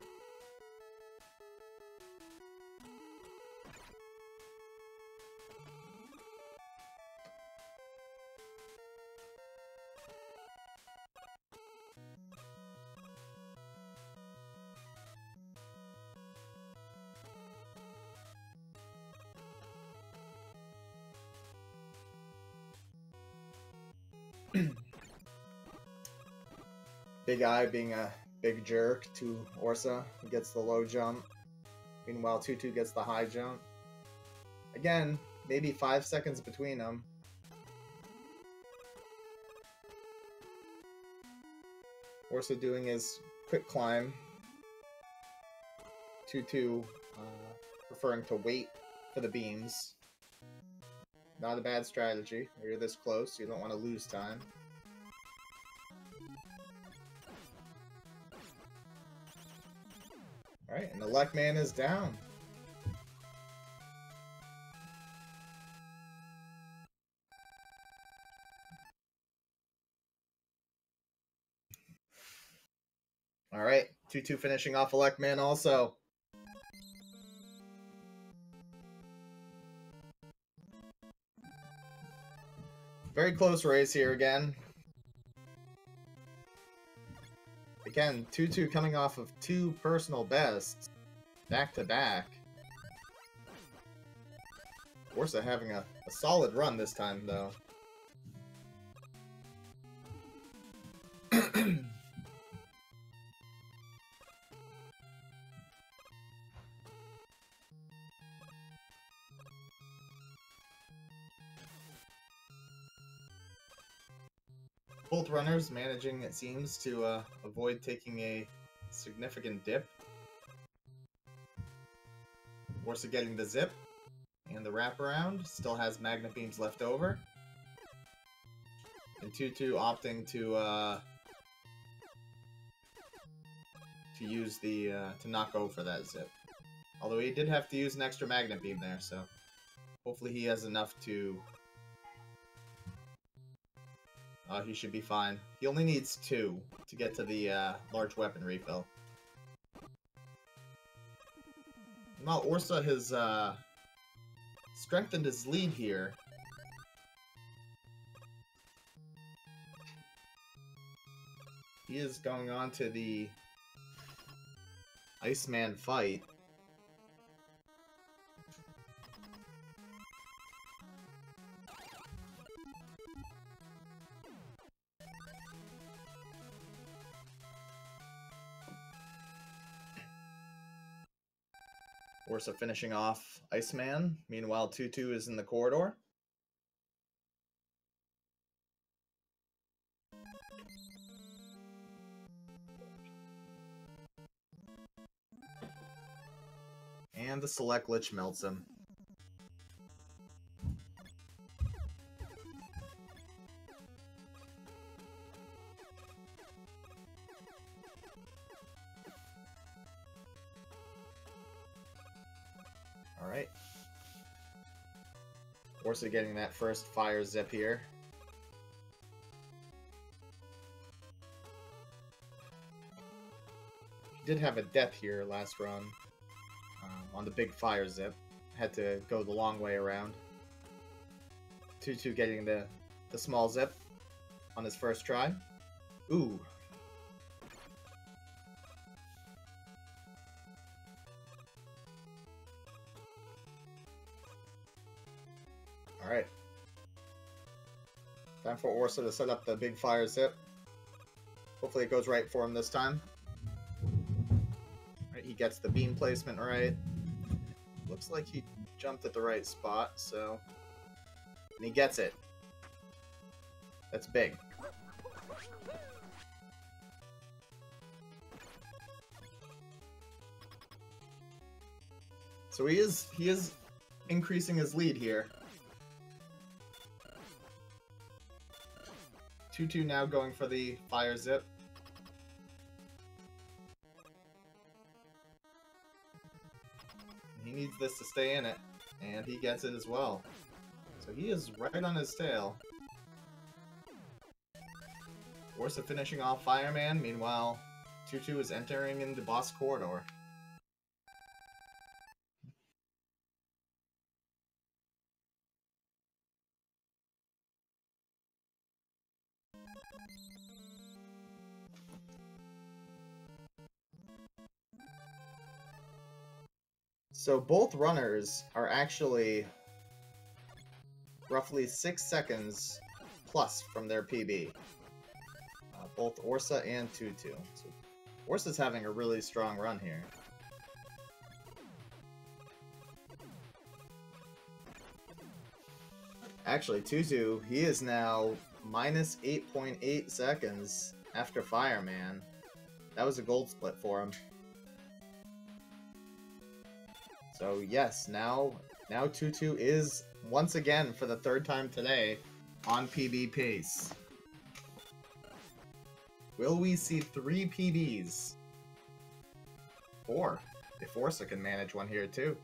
Speaker 1: Big Eye being a big jerk to Orsa, who gets the low jump. Meanwhile, Tootoo gets the high jump. Again, maybe 5 seconds between them. Orsa doing his quick climb. Tootoo preferring to wait for the beams. Not a bad strategy. When you're this close, you don't want to lose time. Alright, and the Luck Man is down. Alright, Tootoo finishing off a Luck Man also. Very close race here again. Again, Tootoo coming off of 2 personal bests, back to back. Orsa having a solid run this time, though. Both runners managing, it seems, to avoid taking a significant dip. Orsa getting the zip and the wraparound. Still has Magnet Beams left over. And Tootoo opting to use the to not go for that zip. Although he did have to use an extra Magnet Beam there, so hopefully he has enough to. He should be fine. He only needs 2 to get to the large weapon refill. Well, Orsa has strengthened his lead here. He is going on to the Iceman fight. Orsa finishing off Iceman. Meanwhile, Tootoo is in the corridor. And the Select Lich melts him. Alright. Orsa getting that first fire zip here. He did have a death here last run on the big fire zip. Had to go the long way around. Tootoo getting the small zip on his first try. Ooh. Alright. Time for Orsa to set up the big fire zip. Hopefully it goes right for him this time. Alright, he gets the beam placement right. Looks like he jumped at the right spot, so... And he gets it. That's big. So he is increasing his lead here. Tootoo now going for the fire zip. He needs this to stay in it, and he gets it as well. So he is right on his tail. Orsa finishing off Fireman. Meanwhile, Tootoo is entering into boss corridor. So both runners are actually roughly 6 seconds plus from their PB. Both Orsa and Tootoo. So Orsa's having a really strong run here. Actually, Tootoo, he is now minus 8.8 seconds after Fireman. That was a gold split for him. So yes, now Tootoo is, once again, for the third time today, on PB pace. Will we see 3 PBs? 4, if Orsa can manage one here too.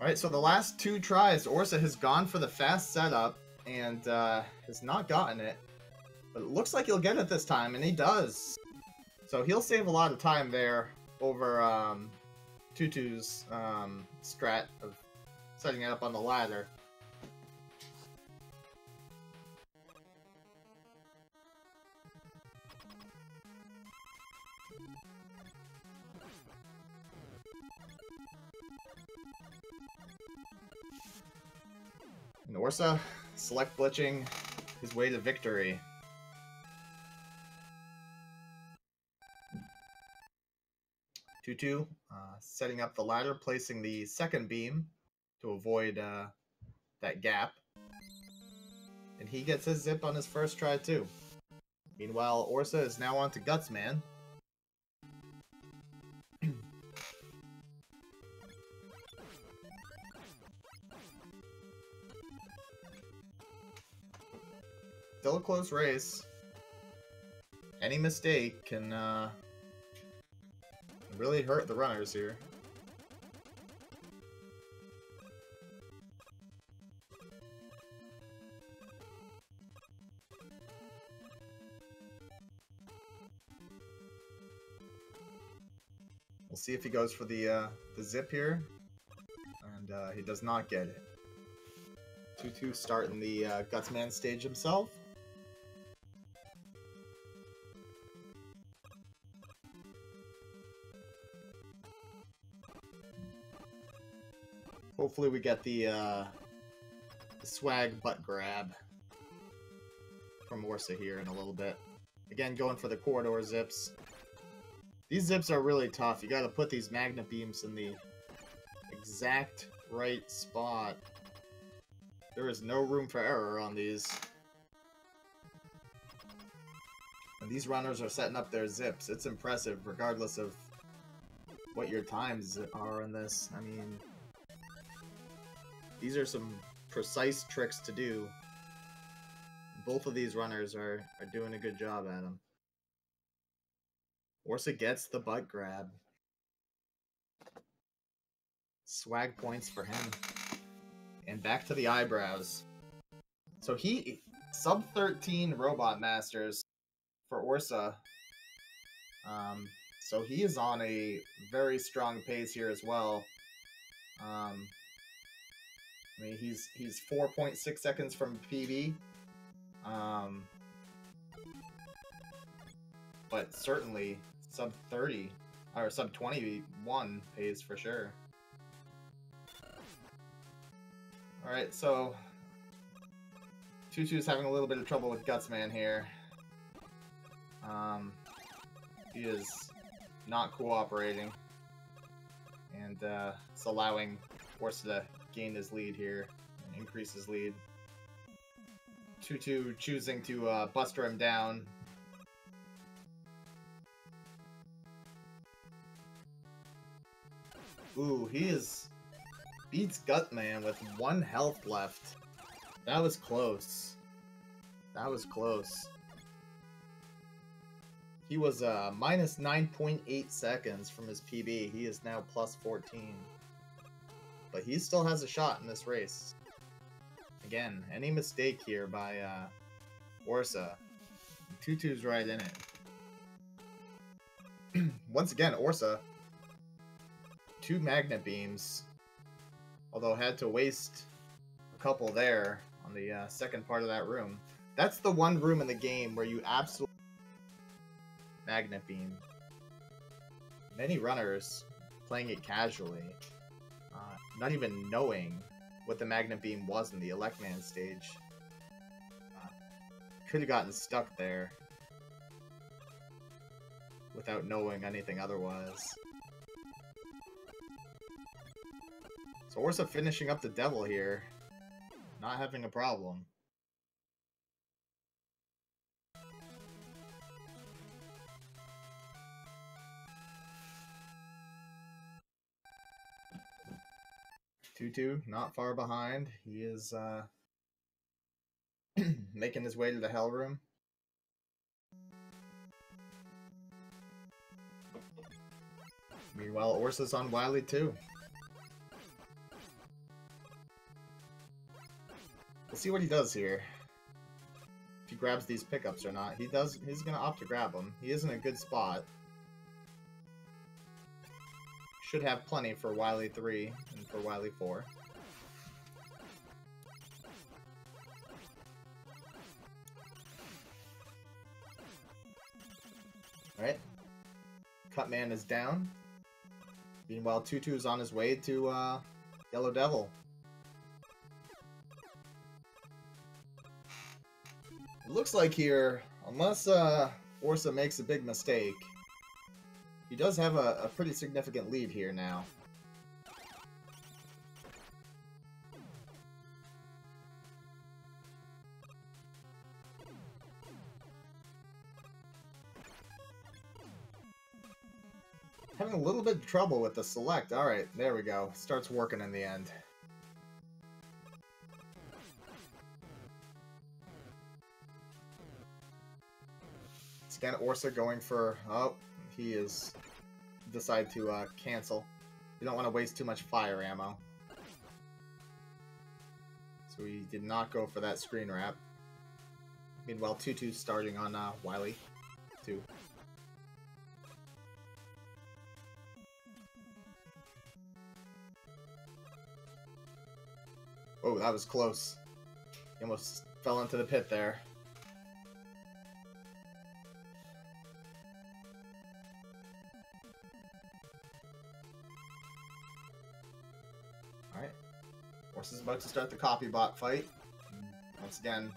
Speaker 1: Alright, so the last 2 tries, Orsa has gone for the fast setup and has not gotten it. But it looks like he'll get it this time, and he does. So he'll save a lot of time there over Tootoo's strat of setting it up on the ladder. And Orsa select glitching his way to victory. Tootoo setting up the ladder, placing the second beam to avoid that gap. And he gets his zip on his first try too. Meanwhile, Orsa is now on to Gutsman. Still a close race. Any mistake can really hurt the runners here. We'll see if he goes for the zip here, and he does not get it. Tootoo starting the Gutsman stage himself. Hopefully we get the swag butt grab from Orsa here in a little bit. Again, going for the corridor zips. These zips are really tough. You gotta put these magnet beams in the exact right spot. There is no room for error on these. And these runners are setting up their zips. It's impressive, regardless of what your times are in this. I mean, these are some precise tricks to do. Both of these runners are doing a good job at them. Orsa gets the butt grab. Swag points for him. And back to the eyebrows. So he, sub 13 Robot Masters for Orsa. So he is on a very strong pace here as well. I mean, he's 4.6 seconds from PB. but certainly sub 30 or sub 21 pays for sure. Alright, so Tootoo's having a little bit of trouble with Gutsman here. He is not cooperating, and it's allowing Orsa to gain his lead here, and increase his lead. Tootoo choosing to buster him down. Ooh, he beats Gutman with 1 health left. That was close. That was close. He was minus 9.8 seconds from his PB. He is now plus 14. But he still has a shot in this race. Again, any mistake here by Orsa, Tootoo's right in it. Once again, Orsa, 2 magnet beams, although had to waste a couple there on the second part of that room. That's the one room in the game where you absolutely magnet beam. Many runners playing it casually, not even knowing what the magnet beam was in the Electman stage, could have gotten stuck there without knowing anything otherwise. So Orsa finishing up the devil here, not having a problem. Tootoo not far behind. He is making his way to the Hell Room. Meanwhile, Orsa's on Wily too. We'll see what he does here. If he grabs these pickups or not. He does. He's gonna opt to grab them. He is in a good spot. Should have plenty for Wily 3 and for Wily 4. Alright. Cutman is down. Meanwhile, Tootoo's on his way to Yellow Devil. It looks like here, unless Orsa makes a big mistake, he does have a pretty significant lead here now. Having a little bit of trouble with the select. Alright, there we go. Starts working in the end. Again, Orsa going for... Oh, he is... decide to cancel. You don't want to waste too much fire ammo. So he did not go for that screen wrap. Meanwhile, Tootoo's starting on Wily 2. Oh, that was close. He almost fell into the pit there. Alright. Orsa's about to start the copy bot fight. Once again,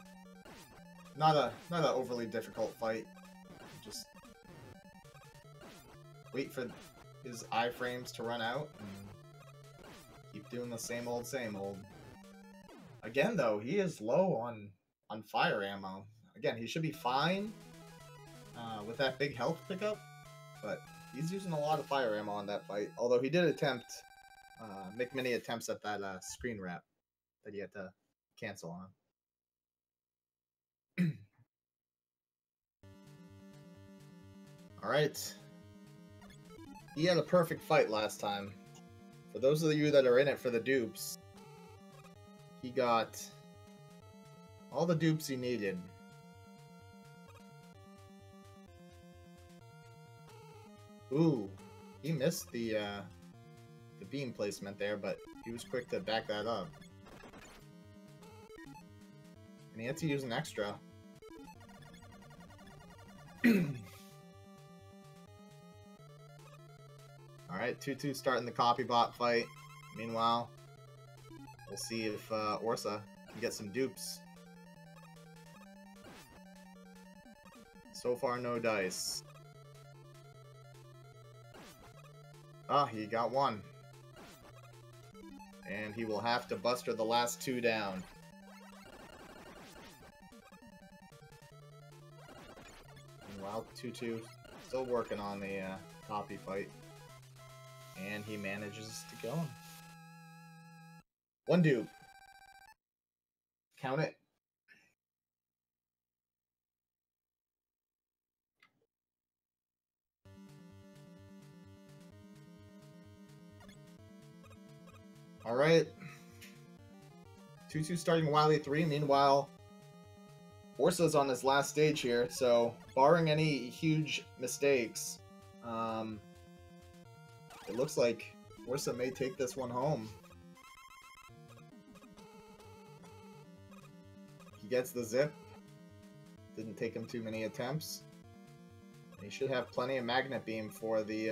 Speaker 1: not a overly difficult fight. Just wait for his iframes to run out and keep doing the same old, same old. Again, though, he is low on fire ammo. Again, he should be fine with that big health pickup, but he's using a lot of fire ammo on that fight. Although he did attempt, make many attempts at that screen wrap that he had to cancel on. Alright. He had a perfect fight last time. For those of you that are in it for the dupes, he got all the dupes he needed. Ooh, he missed the beam placement there, but he was quick to back that up. And he had to use an extra. Alright, Tootoo starting the copy bot fight. Meanwhile, we'll see if Orsa can get some dupes. So far, no dice. Ah, he got one. And he will have to buster the last two down. Meanwhile, Tootoo still working on the copy fight. And he manages to kill him. One dupe. Count it. Alright. Tootoo starting Wily 3. Meanwhile, Orsa's on his last stage here, so barring any huge mistakes, it looks like Orsa may take this one home. He gets the zip. Didn't take him too many attempts. He should have plenty of magnet beam for the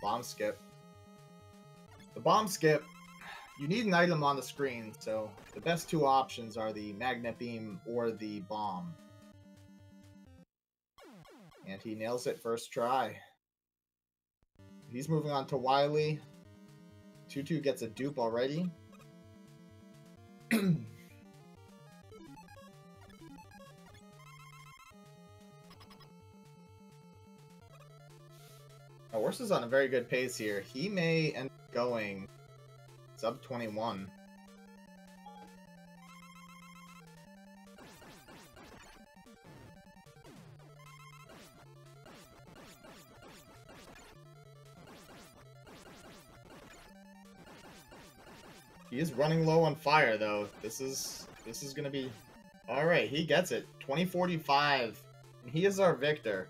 Speaker 1: bomb skip. The bomb skip, you need an item on the screen, so the best two options are the magnet beam or the bomb. And he nails it first try. He's moving on to Wily. Tootoo gets a dupe already. Orsa's on a very good pace here. He may end up going sub 21. He is running low on fire though. This is gonna be alright. He gets it. 2045. And he is our victor.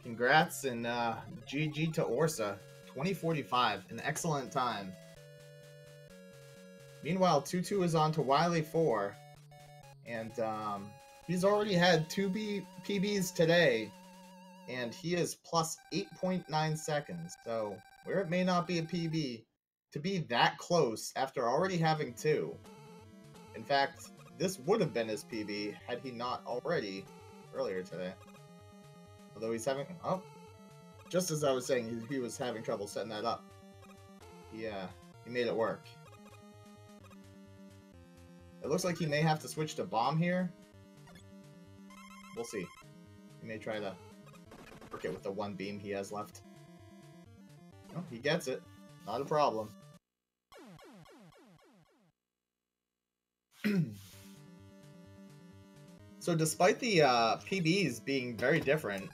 Speaker 1: Congrats and GG to Orsa. 2045, an excellent time. Meanwhile, Tootoo is on to Wily 4. And he's already had two PBs today. And he is plus 8.9 seconds. So, where it may not be a PB, to be that close after already having two. In fact, this would have been his PB had he not already earlier today. Although he's having... Oh, just as I was saying, he was having trouble setting that up. He made it work. It looks like he may have to switch to bomb here. We'll see. He may try to work it with the one beam he has left. Oh, he gets it. Not a problem. So despite the PBs being very different,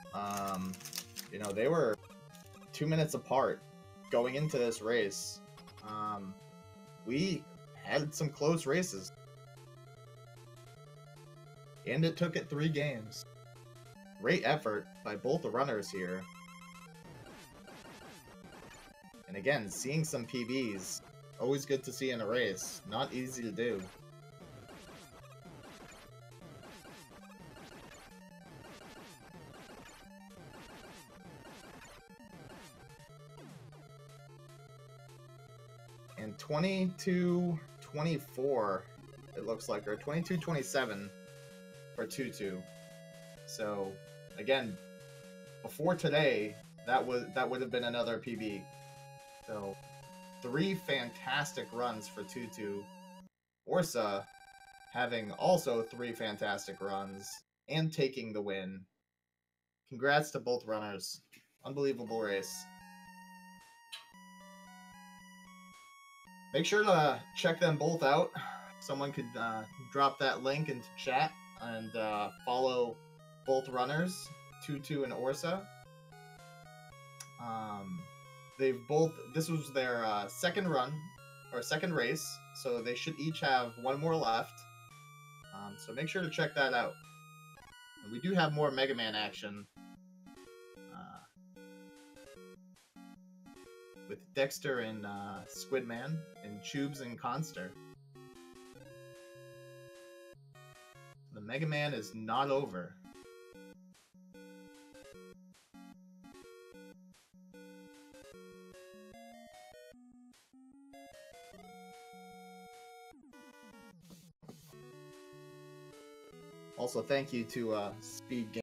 Speaker 1: you know, they were 2 minutes apart going into this race. We had some close races. And it took it 3 games. Great effort by both the runners here. And again, seeing some PBs, always good to see in a race. Not easy to do. And 22-24, it looks like, or 22-27 for Tootoo. So again, before today, that would have been another PB. So 3 fantastic runs for Tootoo. Orsa having also 3 fantastic runs and taking the win. Congrats to both runners. Unbelievable race. Make sure to check them both out. Someone could drop that link into chat and follow both runners, Tootoo and Orsa. They've both, this was their second run, or second race, so they should each have 1 more left. So make sure to check that out. And we do have more Mega Man action. With Dexter and Squidman, and Tubes and Conster. The Mega Man is not over. Also, thank you to Speed Game.